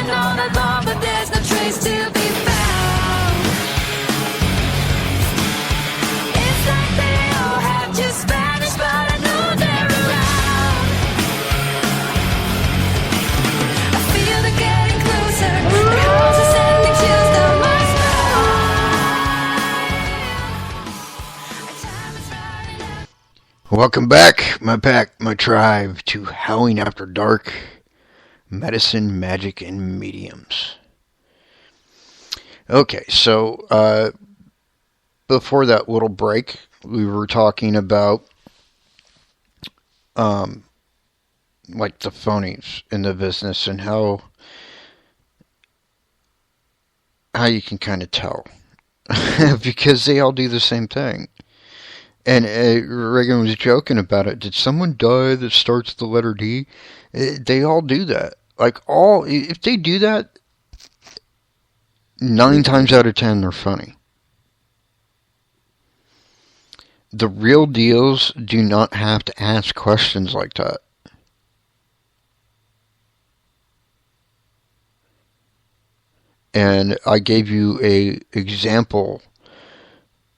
riding all night long, but there's no trace to be found. It's like they all have just vanished, but I know they're around. I feel they're getting closer. The house is sending chills down my spine. Time is running out. Welcome back, my pack, my tribe, to Howling After Dark, Medicine, Magic, and Mediums. Okay, so before that little break, we were talking about like the phonies in the business and how you can kind of tell because they all do the same thing. And Reagan was joking about it. Did someone die that starts with the letter D? They all do that. Like, if they do that, 9 times out of 10, they're funny. The real deals do not have to ask questions like that. And I gave you an example,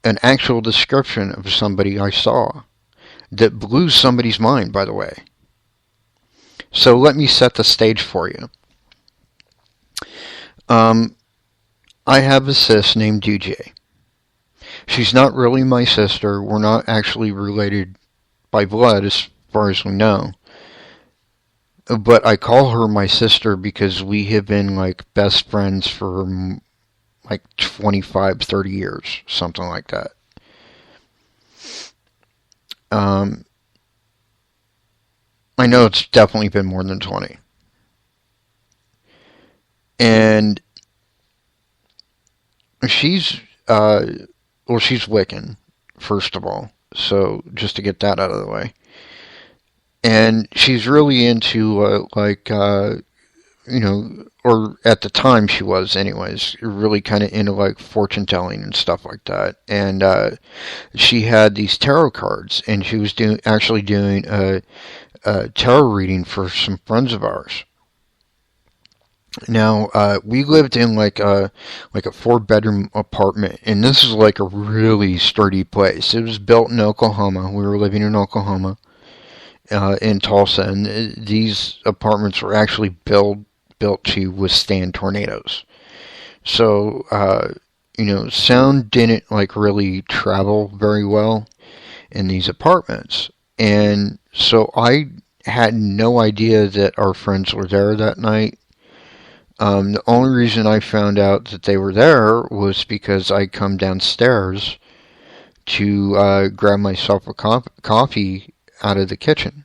an actual description of somebody I saw that blew somebody's mind, by the way. So let me set the stage for you. I have a sis named DJ. She's not really my sister. We're not actually related by blood as far as we know. But I call her my sister because we have been like best friends for like 25, 30 years, something like that. I know it's definitely been more than 20. And she's Wiccan, first of all. So just to get that out of the way. And she's really into or at the time she was anyways, really kind of into like fortune telling and stuff like that. And she had these tarot cards, and she was doing a tarot reading for some friends of ours. Now, we lived in like a 4-bedroom apartment, and this is like a really sturdy place. It was built in Oklahoma. We were living in Oklahoma, in Tulsa, and these apartments were actually built to withstand tornadoes. So, sound didn't like really travel very well in these apartments. And so I had no idea that our friends were there that night. The only reason I found out that they were there was because I come downstairs to grab myself a coffee out of the kitchen.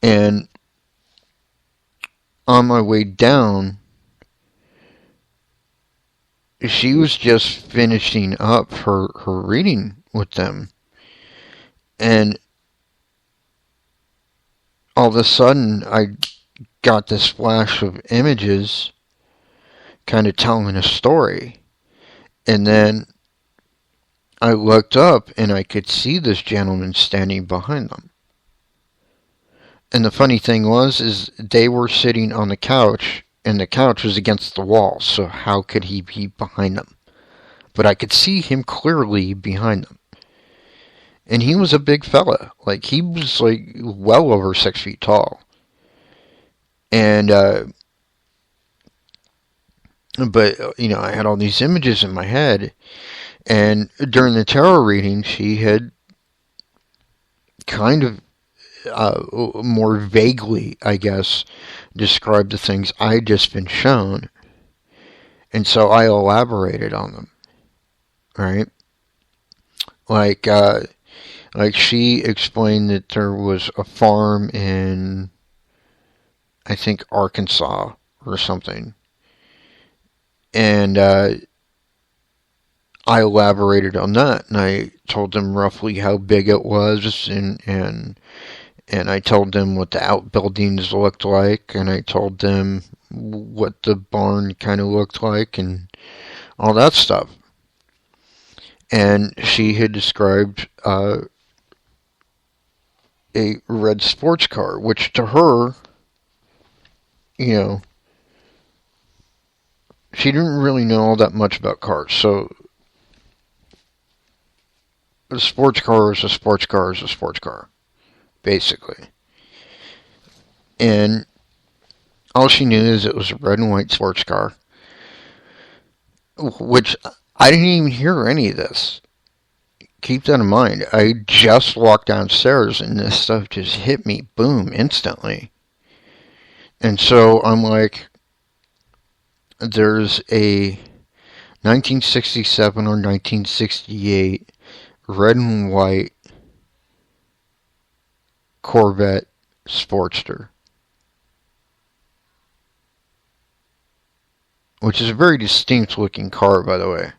And on my way down, she was just finishing up her reading with them. And all of a sudden, I got this flash of images kind of telling a story. And then I looked up and I could see this gentleman standing behind them. And the funny thing is they were sitting on the couch, and the couch was against the wall, so how could he be behind them? But I could see him clearly behind them. And he was a big fella. Like, he was like well over 6 feet tall. And, but, I had all these images in my head. And during the tarot reading, she had kind of more vaguely, I guess, described the things I'd just been shown. And so I elaborated on them. Right? Like she explained that there was a farm in, I think, Arkansas or something. And I elaborated on that, and I told them roughly how big it was, and I told them what the outbuildings looked like, and I told them what the barn kind of looked like, and all that stuff. And she had described a red sports car, which to her, she didn't really know all that much about cars. So a sports car is a sports car is a sports car, basically. And all she knew is it was a red and white sports car, which I didn't even hear any of this. Keep that in mind. I just walked downstairs and this stuff just hit me, boom, instantly. And so I'm like, there's a 1967 or 1968 red and white Corvette Sportster, which is a very distinct looking car, by the way.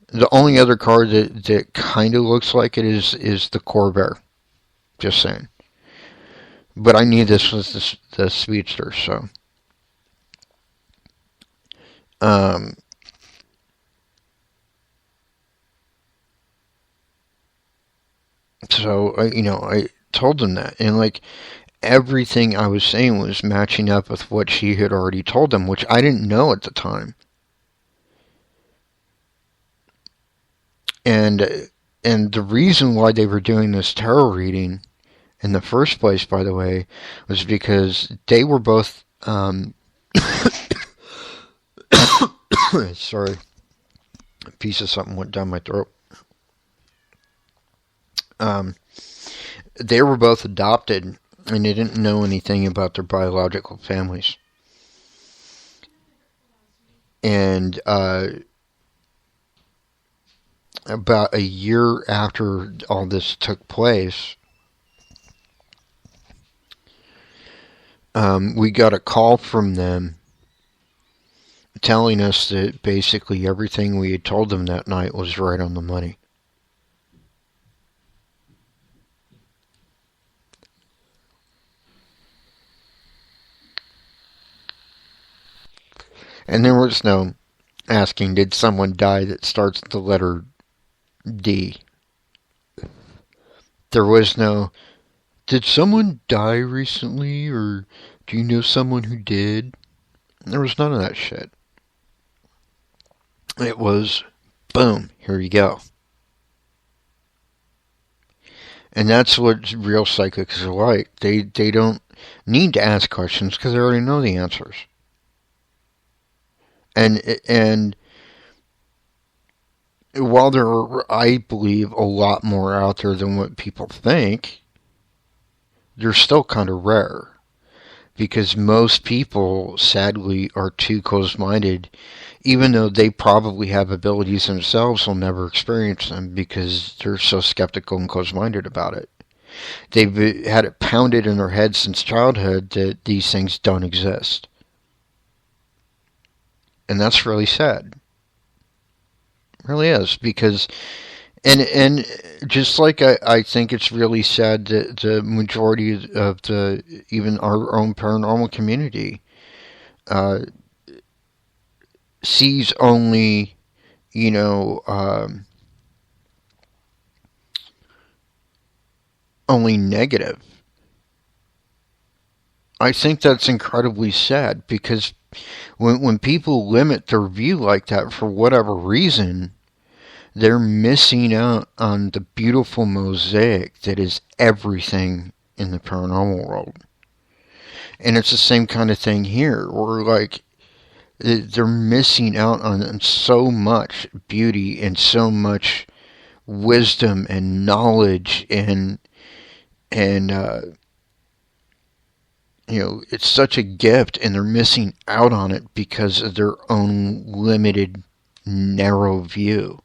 The only other car that kind of looks like it is the Corvair. Just saying. But I knew this was the Speedster, so. So, I told them that. And, like, everything I was saying was matching up with what she had already told them, which I didn't know at the time. And the reason why they were doing this tarot reading in the first place, by the way, was because they were both, sorry, a piece of something went down my throat. They were both adopted, and they didn't know anything about their biological families. And, about a year after all this took place, we got a call from them telling us that basically everything we had told them that night was right on the money. And there was no asking, did someone die that starts with the letter D? There was no, did someone die recently, or do you know someone who did? There was none of that shit. It was, boom, here you go. And that's what real psychics are like. They don't need to ask questions because they already know the answers. And while there are, I believe, a lot more out there than what people think, they're still kind of rare. Because most people, sadly, are too closed-minded. Even though they probably have abilities themselves, will never experience them because they're so skeptical and closed-minded about it. They've had it pounded in their head since childhood that these things don't exist. And that's really sad. It really is, because and just like I think it's really sad that the majority of even our own paranormal community sees only, only negative. I think that's incredibly sad, because when people limit their view like that for whatever reason, they're missing out on the beautiful mosaic that is everything in the paranormal world. And it's the same kind of thing here, where like they're missing out on so much beauty and so much wisdom and knowledge and it's such a gift, and they're missing out on it because of their own limited, narrow view.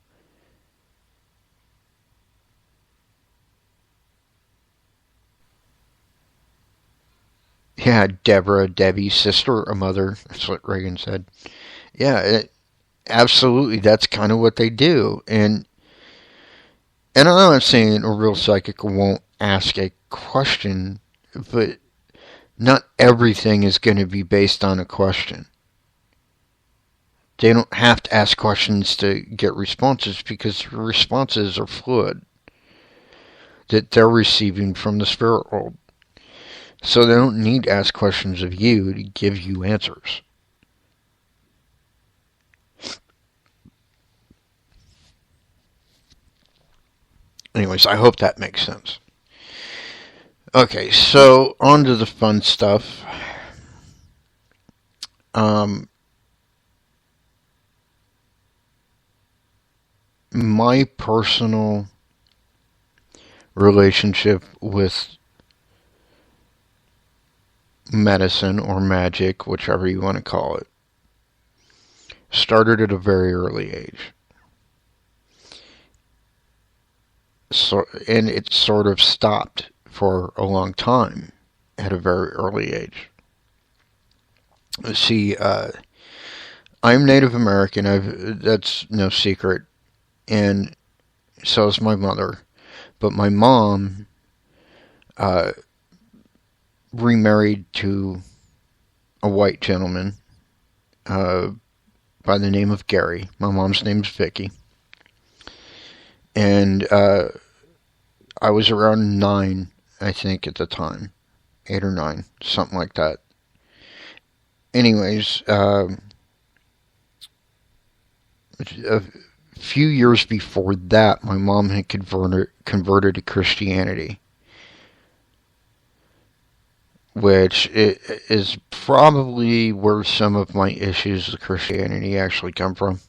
Yeah, Debbie's sister, a mother. That's what Reagan said. Yeah, absolutely. That's kind of what they do. And I'm not saying a real psychic won't ask a question, but not everything is going to be based on a question. They don't have to ask questions to get responses, because the responses are fluid that they're receiving from the spirit world. So they don't need to ask questions of you to give you answers. Anyways, I hope that makes sense. Okay, so on to the fun stuff. My personal relationship with medicine or magic, whichever you want to call it, started at a very early age. So, and it sort of stopped for a long time at a very early age. See, I'm Native American. That's no secret, and so is my mother. But my mom uh, remarried to a white gentleman by the name of Gary. My mom's name's Vicky. And I was around 9, I think, at the time. 8 or 9, something like that. Anyways, a few years before that, my mom had converted to Christianity, which is probably where some of my issues with Christianity actually come from.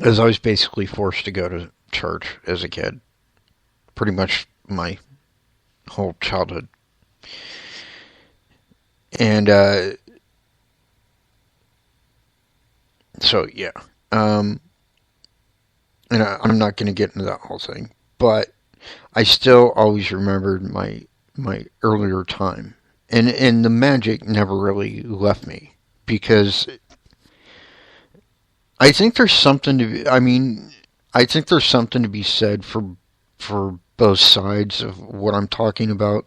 As I was basically forced to go to church as a kid, pretty much my whole childhood. And so yeah, and I'm not going to get into that whole thing, but I still always remembered my earlier time, and the magic never really left me, because I think there's something to be, I think there's something to be said for both sides of what I'm talking about.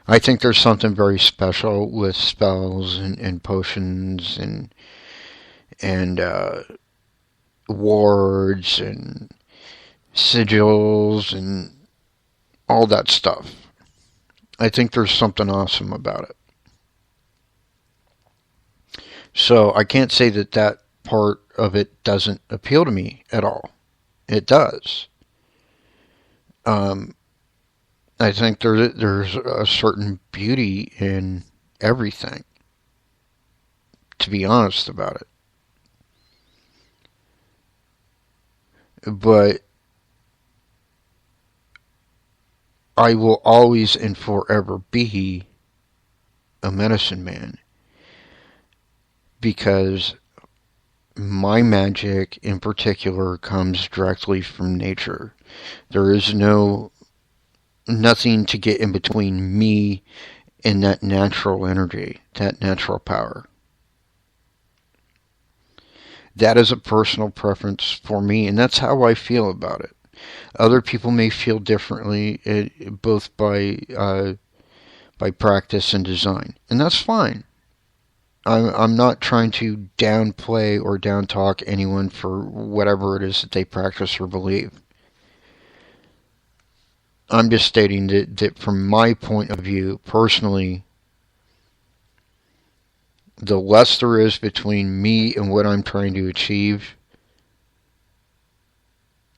I think there's something very special with spells and potions and wards and sigils and all that stuff. I think there's something awesome about it. So I can't say that part of it doesn't appeal to me at all. It does. I think there's a certain beauty in everything, to be honest about it. But I will always and forever be a medicine man, because my magic in particular comes directly from nature. There is nothing to get in between me and that natural energy, that natural power. That is a personal preference for me, and that's how I feel about it. Other people may feel differently, both by practice and design, and that's fine. I'm not trying to downplay or downtalk anyone for whatever it is that they practice or believe. I'm just stating that from my point of view, personally, the less there is between me and what I'm trying to achieve,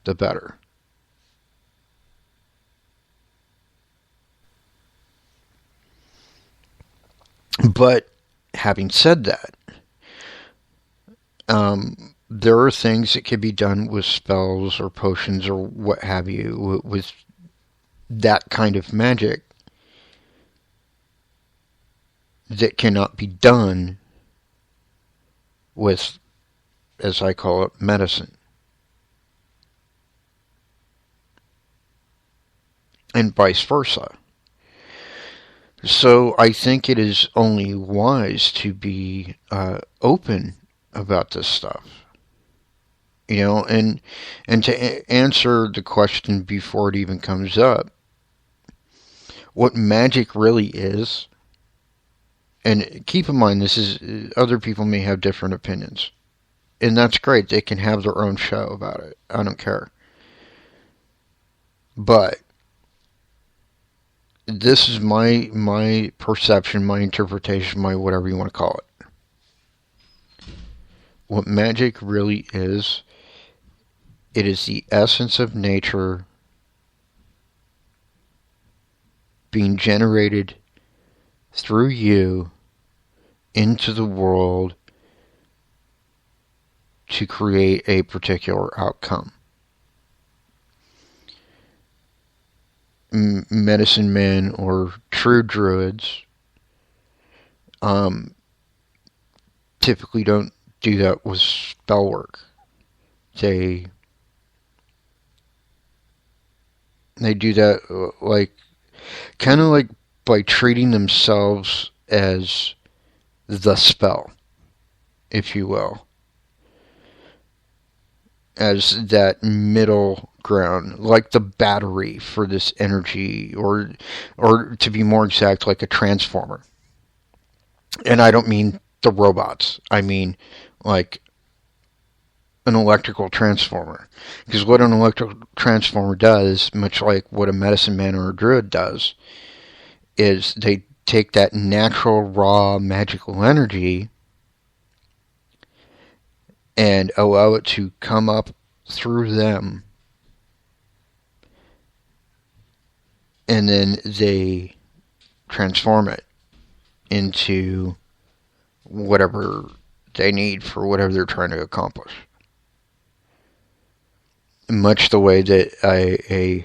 the better. But having said that, there are things that can be done with spells or potions or what have you, with that kind of magic, that cannot be done with, as I call it, medicine. And vice versa. So I think it is only wise to be open about this stuff. And to answer the question before it even comes up, what magic really is, and keep in mind, this is, other people may have different opinions, and that's great. They can have their own show about it. I don't care. But this is my perception, my interpretation, my whatever you want to call it. What magic really is It is the essence of nature being generated through you into the world to create a particular outcome. Medicine men or true druids typically don't do that with spell work. They do that like kind of like by treating themselves as the spell, if you will, as that middle ground, like the battery for this energy, or to be more exact, like a transformer. And I don't mean the robots. I mean like an electrical transformer. Because what an electrical transformer does, much like what a medicine man or a druid does, is they take that natural, raw, magical energy and allow it to come up through them, and then they transform it into whatever they need for whatever they're trying to accomplish. Much the way that a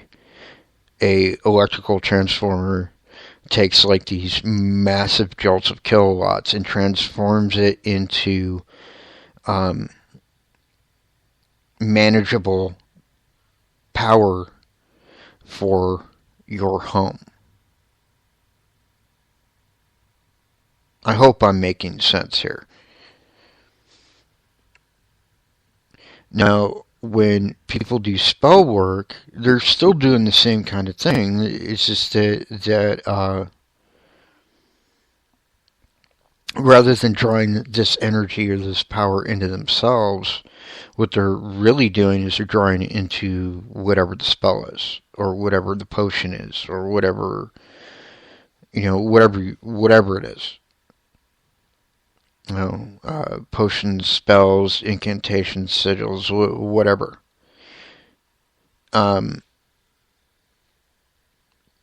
electrical transformer takes like these massive jolts of kilowatts and transforms it into manageable power for your home. I hope I'm making sense here. Now, when people do spell work, they're still doing the same kind of thing. It's just that rather than drawing this energy or this power into themselves, what they're really doing is they're drawing it into whatever the spell is, or whatever the potion is, or whatever, whatever it is. Potions, spells, incantations, sigils, whatever.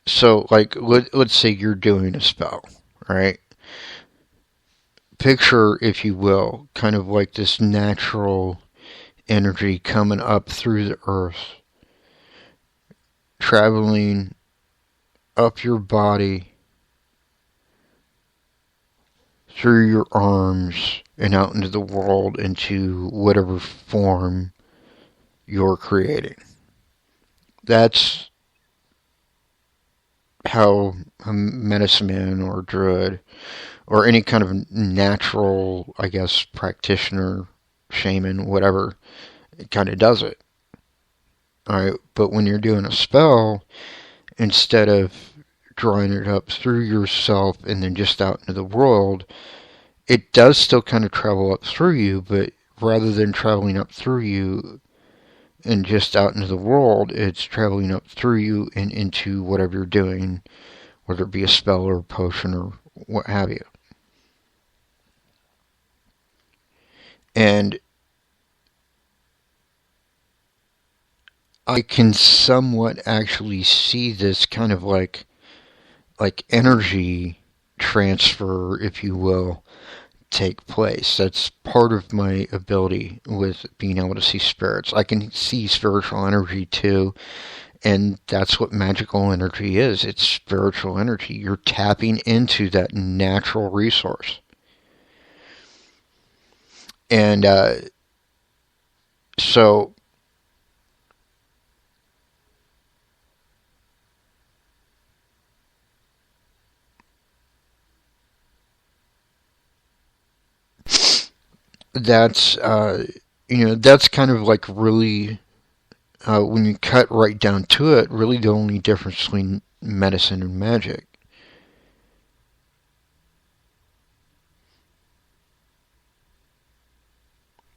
So, like, let's say you're doing a spell, right? Picture, if you will, kind of like this natural energy coming up through the earth, traveling up your body, through your arms, and out into the world, into whatever form you're creating. That's how a medicine man or druid or any kind of natural, I guess, practitioner, shaman, whatever, it kind of does it. Alright, but when you're doing a spell, instead of drawing it up through yourself and then just out into the world, it does still kind of travel up through you, but rather than traveling up through you and just out into the world, it's traveling up through you and into whatever you're doing, whether it be a spell or a potion or what have you. And I can somewhat actually see this kind of like energy transfer, if you will, take place. That's part of my ability with being able to see spirits. I can see spiritual energy too, and that's what magical energy is. It's spiritual energy. You're tapping into that natural resource. And so that's that's kind of like really when you cut right down to it, really the only difference between medicine and magic.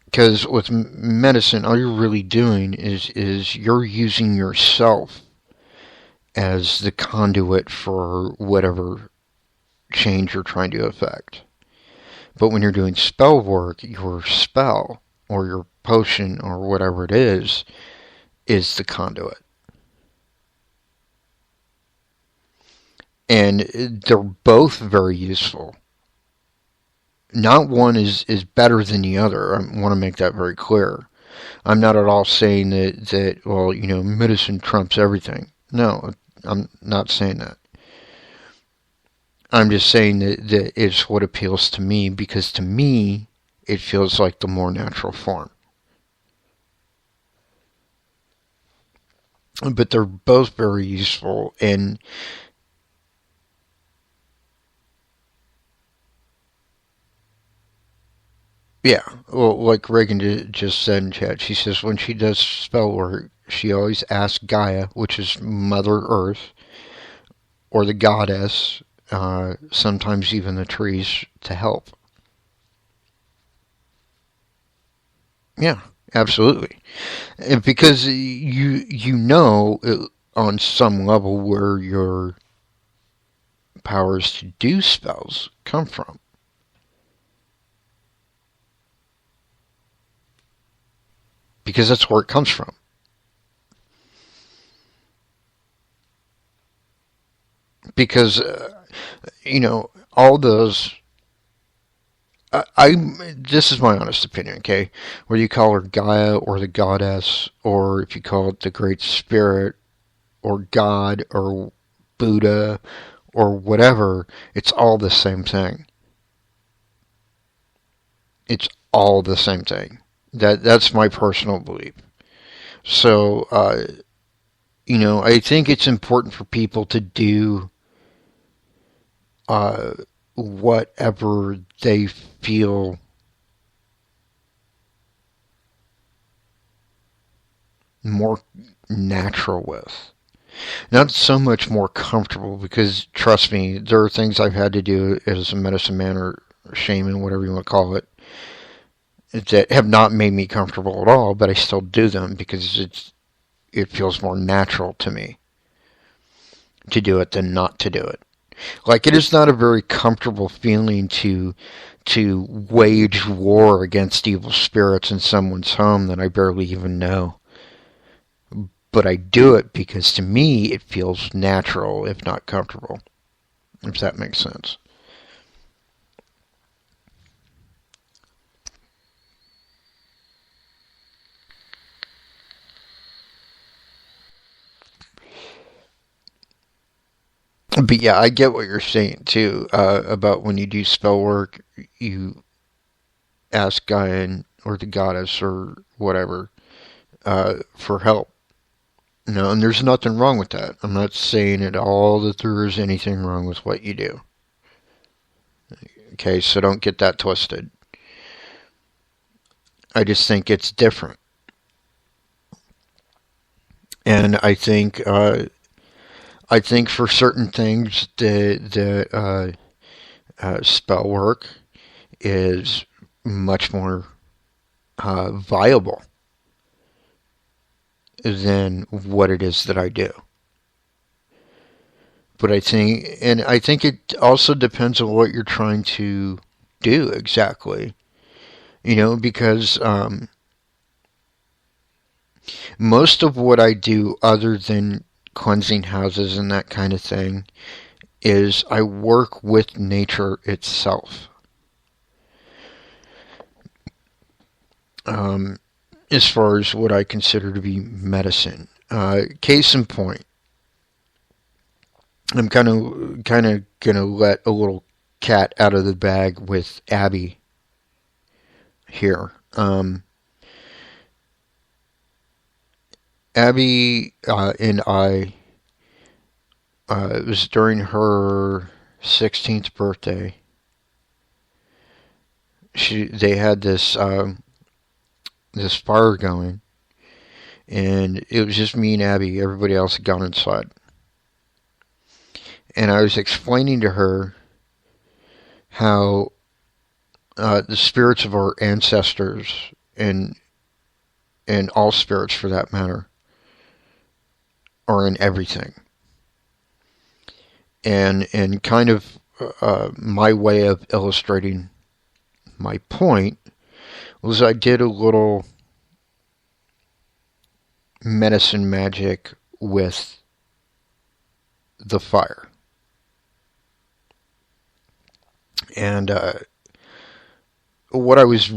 Because with medicine, all you're really doing is you're using yourself as the conduit for whatever change you're trying to effect. But when you're doing spell work, your spell or your potion or whatever it is is the conduit. And they're both very useful. Not one is better than the other. I want to make that very clear. I'm not at all saying that well, medicine trumps everything. No, I'm not saying that. I'm just saying that it's what appeals to me, because to me, it feels like the more natural form. But they're both very useful, and yeah, well, like Reagan just said in chat, she says when she does spell work, she always asks Gaia, which is Mother Earth, or the goddess, sometimes even the trees, to help. Yeah, absolutely. Because you know on some level where your powers to do spells come from. Because that's where it comes from. Because, all those... this is my honest opinion, okay? Whether you call her Gaia or the goddess, or if you call it the Great Spirit, or God, or Buddha, or whatever, it's all the same thing. It's all the same thing. That's my personal belief. So, I think it's important for people to do whatever they feel more natural with. Not so much more comfortable, because trust me, there are things I've had to do as a medicine man or shaman, whatever you want to call it, that have not made me comfortable at all, but I still do them because it feels more natural to me to do it than not to do it. Like, it is not a very comfortable feeling to wage war against evil spirits in someone's home that I barely even know. But I do it because to me it feels natural, if not comfortable. If that makes sense. But yeah, I get what you're saying too, about when you do spell work, you ask Gaia or the goddess or whatever for help. And there's nothing wrong with that. I'm not saying at all that there is anything wrong with what you do. Okay, so don't get that twisted. I just think it's different. And I think for certain things the spell work is much more viable than what it is that I do. But I think it also depends on what you're trying to do exactly. Because most of what I do, other than cleansing houses and that kind of thing, is I work with nature itself. As far as what I consider to be medicine. Case in point, I'm kind of gonna let a little cat out of the bag with Abby here. Abby and I, it was during her 16th birthday. They had this fire going, and it was just me and Abby. Everybody else had gone inside. And I was explaining to her how the spirits of our ancestors, and all spirits for that matter, are in everything. And kind of my way of illustrating my point was I did a little medicine magic with the fire. And what I was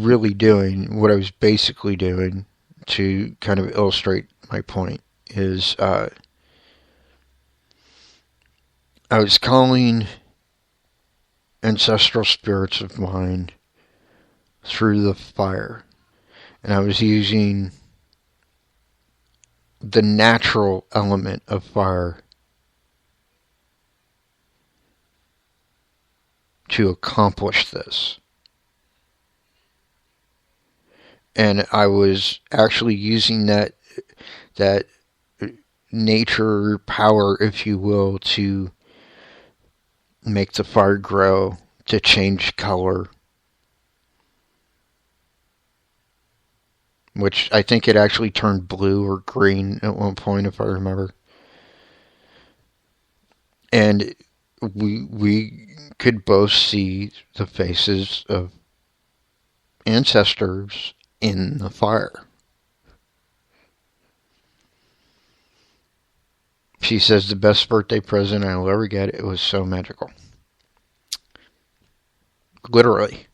basically doing to kind of illustrate my point is I was calling ancestral spirits of mine through the fire. And I was using the natural element of fire to accomplish this. And I was actually using that nature power, if you will, to make the fire grow, to change color. Which I think it actually turned blue or green at one point, if I remember. And we could both see the faces of ancestors in the fire. She says the best birthday present I'll ever get. It was so magical. Literally.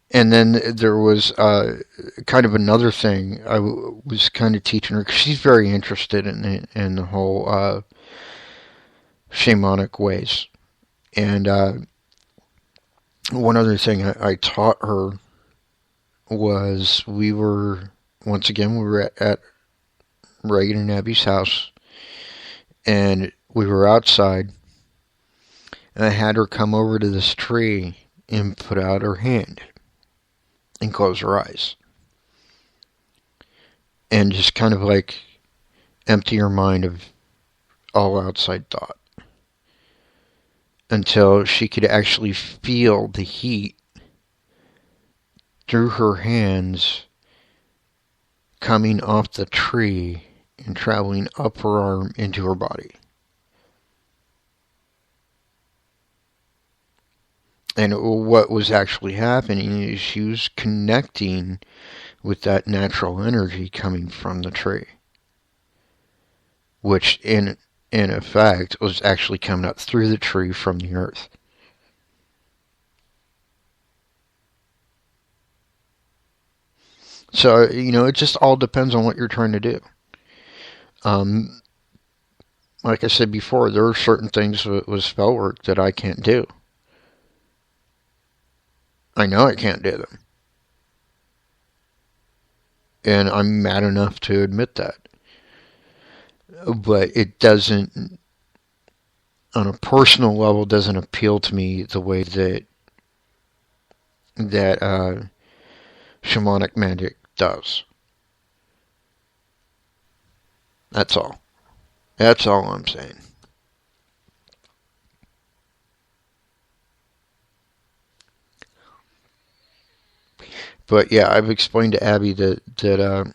And then there was kind of another thing I was kind of teaching her, because she's very interested in the whole shamanic ways. And one other thing I taught her was we were at Reagan and Abby's house, and we were outside, and I had her come over to this tree and put out her hand and close her eyes. And just kind of like empty her mind of all outside thought. Until she could actually feel the heat through her hands coming off the tree and traveling up her arm into her body. And what was actually happening is she was connecting with that natural energy coming from the tree. Which, in effect, was actually coming up through the tree from the earth. So, it just all depends on what you're trying to do. Like I said before, there are certain things with spell work that I can't do. I know I can't do them. And I'm mad enough to admit that. But it doesn't, on a personal level, doesn't appeal to me the way that shamanic magic does. That's all. That's all I'm saying. But yeah, I've explained to Abby that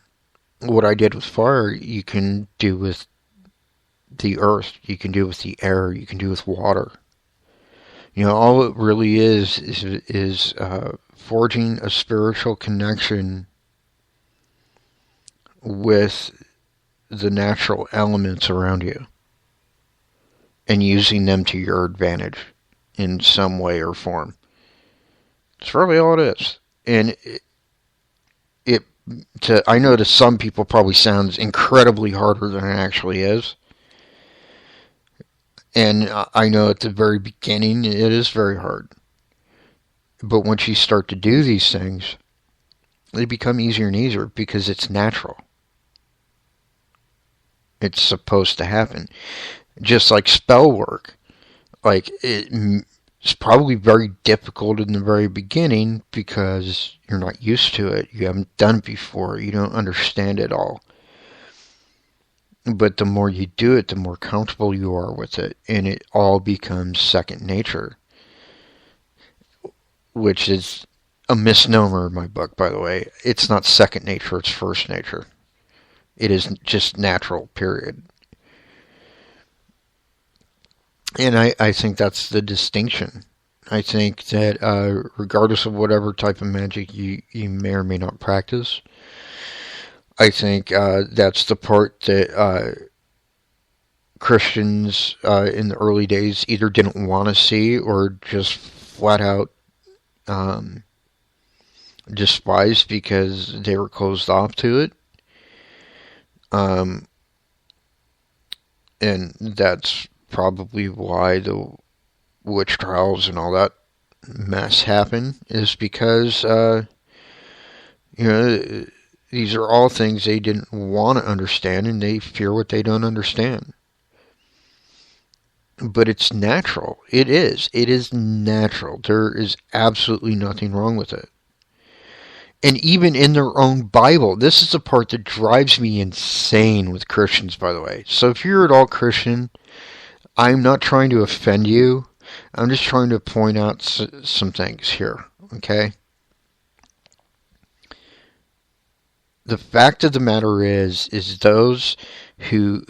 what I did with fire, you can do with the earth, you can do with the air, you can do with water. All it really is forging a spiritual connection with the natural elements around you and using them to your advantage in some way or form. It's really all it is. And I know to some people probably sounds incredibly harder than it actually is. And I know at the very beginning it is very hard. But once you start to do these things, they become easier and easier because it's natural. It's supposed to happen. Just like spell work. Like, it's probably very difficult in the very beginning because you're not used to it. You haven't done it before. You don't understand it all. But the more you do it, the more comfortable you are with it. And it all becomes second nature. Which is a misnomer in my book, by the way. It's not second nature, it's first nature. It is just natural, period. And I think that's the distinction. I think that regardless of whatever type of magic you may or may not practice, I think that's the part that Christians in the early days either didn't want to see or just flat out um, despised because they were closed off to it. Um, and that's probably why the witch trials and all that mess happened, is because, these are all things they didn't want to understand, and they fear what they don't understand. But it's natural. It is. It is natural. There is absolutely nothing wrong with it. And even in their own Bible, this is the part that drives me insane with Christians, by the way. So if you're at all Christian, I'm not trying to offend you. I'm just trying to point out some things here, okay? The fact of the matter is those who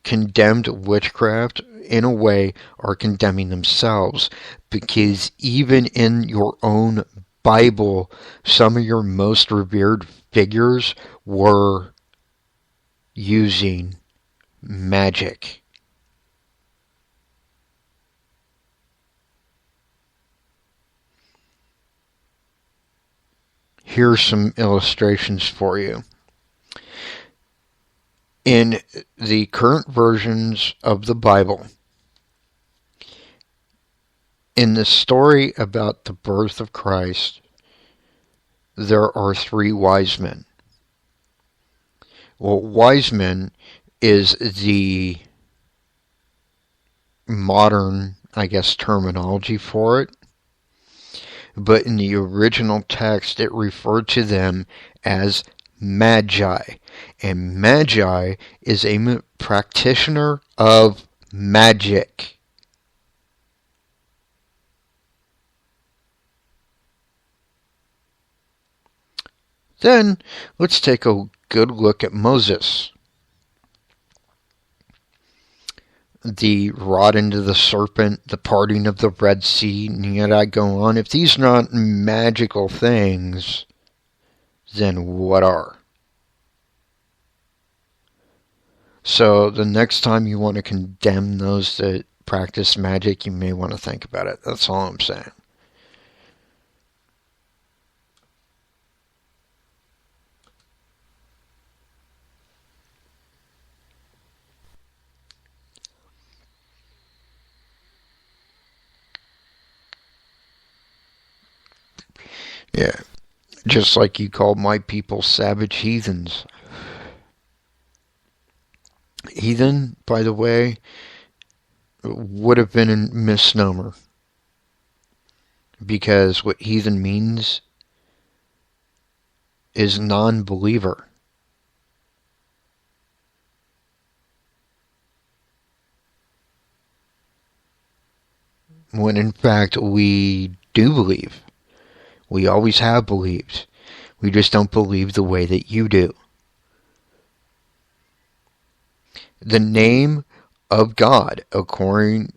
condemned witchcraft in a way are condemning themselves, because even in your own Bible, some of your most revered figures were using magic. Here's some illustrations for you. In the current versions of the Bible, in the story about the birth of Christ, there are 3 wise men. Well, wise men is the modern, I guess, terminology for it. But in the original text, it referred to them as magi. And magi is a practitioner of magic. Then, let's take a good look at Moses. The rod into the serpent, the parting of the Red Sea, and yet I go on. If these are not magical things, then what are? So the next time you want to condemn those that practice magic, you may want to think about it. That's all I'm saying. Yeah, just like you called my people savage heathens. Heathen, by the way, would have been a misnomer, because what heathen means is non-believer. When in fact we do believe. We always have believed. We just don't believe the way that you do. The name of God, according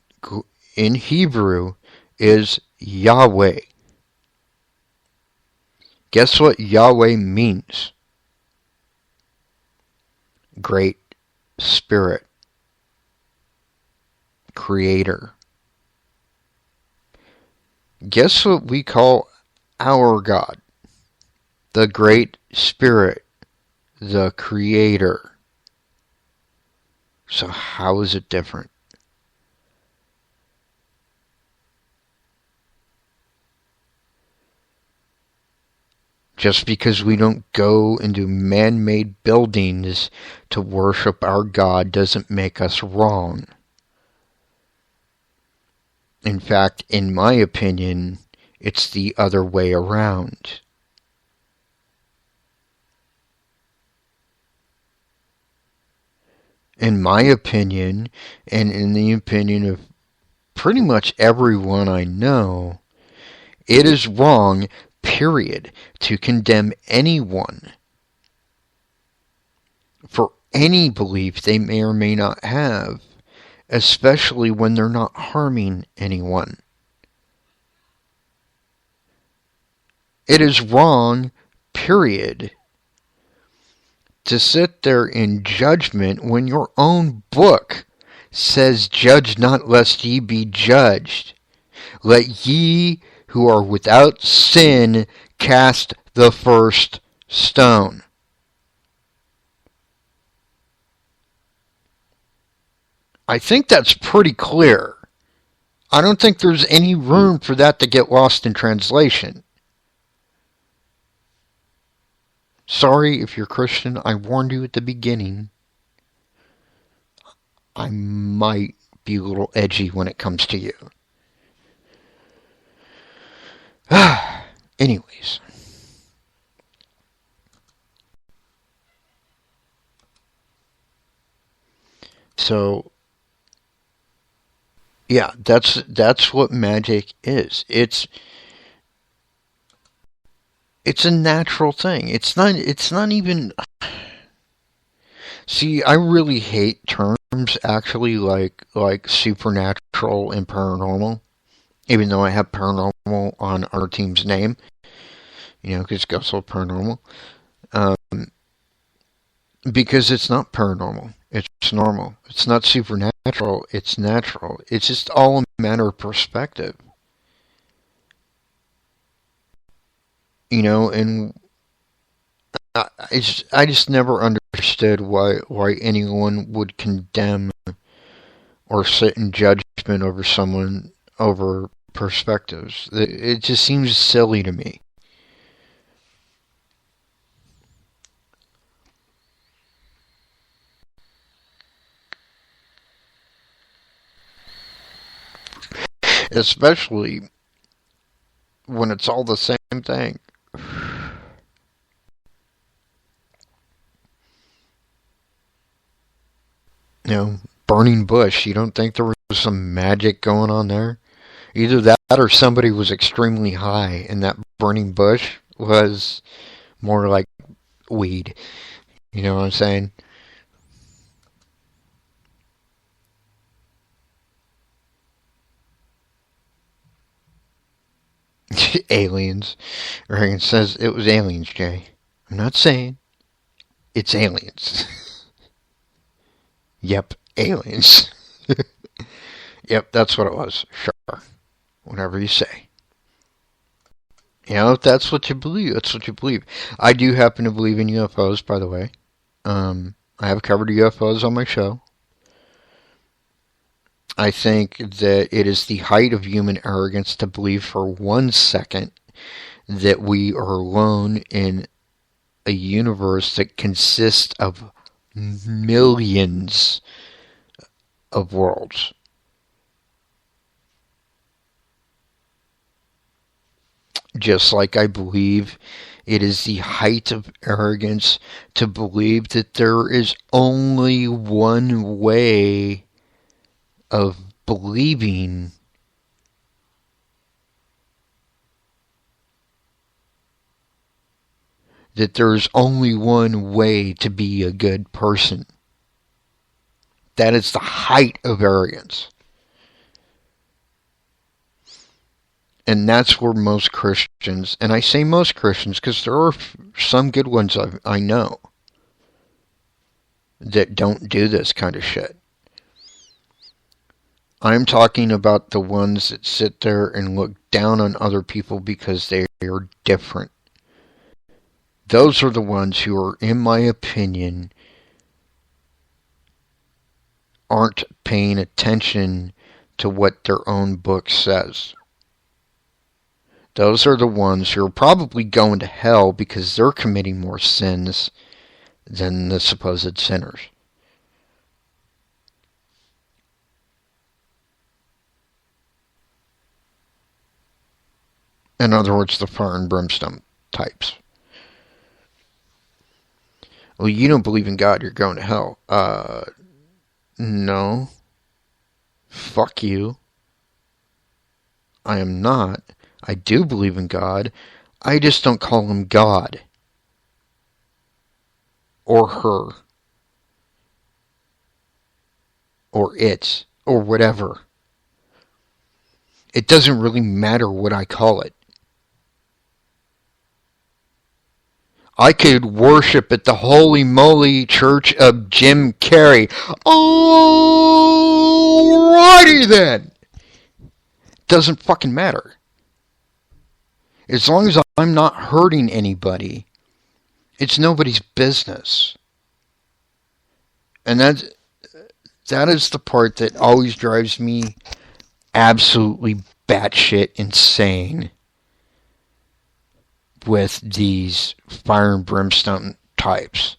in Hebrew, is Yahweh. Guess what Yahweh means? Great Spirit. Creator. Guess what we call our God? The Great Spirit. The Creator. So how is it different? Just because we don't go into man-made buildings to worship our God doesn't make us wrong. In fact, in my opinion, it's the other way around. In my opinion, and in the opinion of pretty much everyone I know, it is wrong, period, to condemn anyone for any belief they may or may not have, especially when they're not harming anyone. It is wrong, period, to sit there in judgment when your own book says, "Judge not, lest ye be judged. Let ye who are without sin cast the first stone." I think that's pretty clear. I don't think there's any room for that to get lost in translation. Sorry if you're Christian, I warned you at the beginning. I might be a little edgy when it comes to you. Anyways. So, yeah, that's what magic is. It's a natural thing. It's not even. See, I really hate terms actually like supernatural and paranormal, even though I have paranormal on our team's name, because it goes so paranormal. Because it's not paranormal. It's normal. It's not supernatural. It's natural. It's just all a matter of perspective. And I just never understood why anyone would condemn or sit in judgment over someone over perspectives. It just seems silly to me. Especially when it's all the same thing. Burning bush. You don't think there was some magic going on there? Either that or somebody was extremely high and that burning bush was more like weed. You know what I'm saying? Aliens. Reagan says it was aliens, Jay. I'm not saying it's aliens. Yep, aliens. Yep, that's what it was. Sure. Whatever you say. If that's what you believe, that's what you believe. I do happen to believe in UFOs, by the way. I have covered UFOs on my show. I think that it is the height of human arrogance to believe for 1 second that we are alone in a universe that consists of millions of worlds. Just like I believe it is the height of arrogance to believe that there is only one way of believing that there's only one way to be a good person. That is the height of arrogance. And that's where most Christians, and I say most Christians because there are some good ones I know that don't do this kind of shit. I'm talking about the ones that sit there and look down on other people because they are different. Those are the ones who are, in my opinion, aren't paying attention to what their own book says. Those are the ones who are probably going to hell because they're committing more sins than the supposed sinners. In other words, the fire and brimstone types. Well, you don't believe in God, you're going to hell. No. Fuck you. I am not. I do believe in God. I just don't call him God. Or her. Or it. Or whatever. It doesn't really matter what I call it. I could worship at the Holy Moly Church of Jim Carrey. Alrighty then. Doesn't fucking matter. As long as I'm not hurting anybody, it's nobody's business. And that is the part that always drives me absolutely batshit insane with these fire and brimstone types.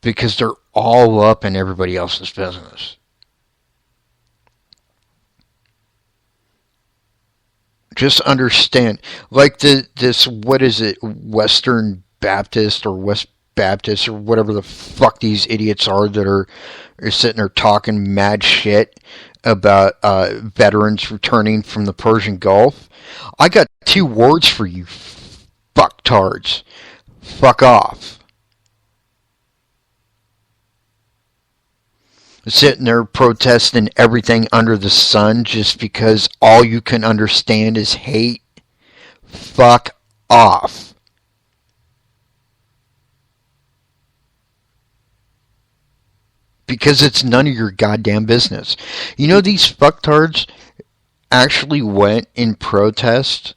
Because they're all up in everybody else's business. Just understand, like this, what is it, Western Baptist or West Baptist or whatever the fuck these idiots are that are sitting there talking mad shit about veterans returning from the Persian Gulf. I got 2 words for you, fucktards. Fuck off. Sitting there protesting everything under the sun just because all you can understand is hate. Fuck off. Because it's none of your goddamn business. You know, these fucktards actually went in protest.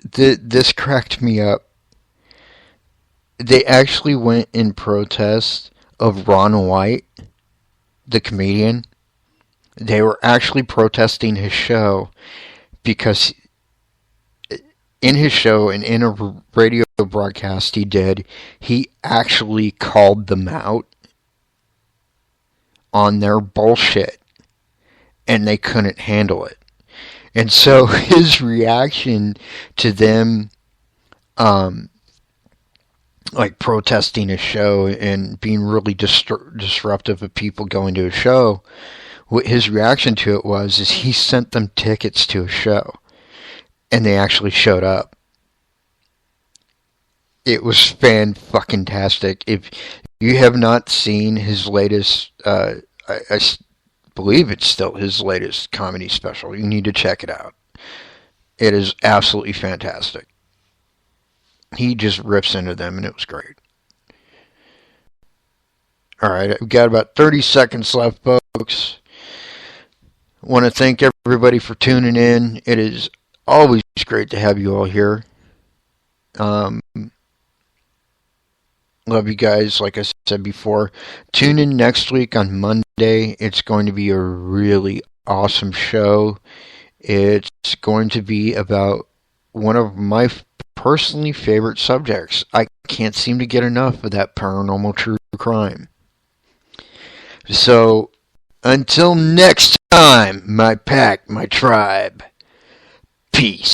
This cracked me up. They actually went in protest of Ron White, the comedian. They were actually protesting his show because in his show and in a radio broadcast he did, he actually called them out on their bullshit and they couldn't handle it. And so his reaction to them like protesting a show and being really disruptive of people going to a show, what his reaction to it was is he sent them tickets to a show and they actually showed up. It was fan-fucking-tastic. If you have not seen his latest, I believe it's still his latest comedy special, you need to check it out. It is absolutely fantastic. He just rips into them, and it was great. Alright, we've got about 30 seconds left, folks. I want to thank everybody for tuning in. It is always great to have you all here. Love you guys, like I said before. Tune in next week on Monday. It's going to be a really awesome show. It's going to be about one of my personally favorite subjects. I can't seem to get enough of that paranormal true crime. So, until next time, my pack, my tribe, peace.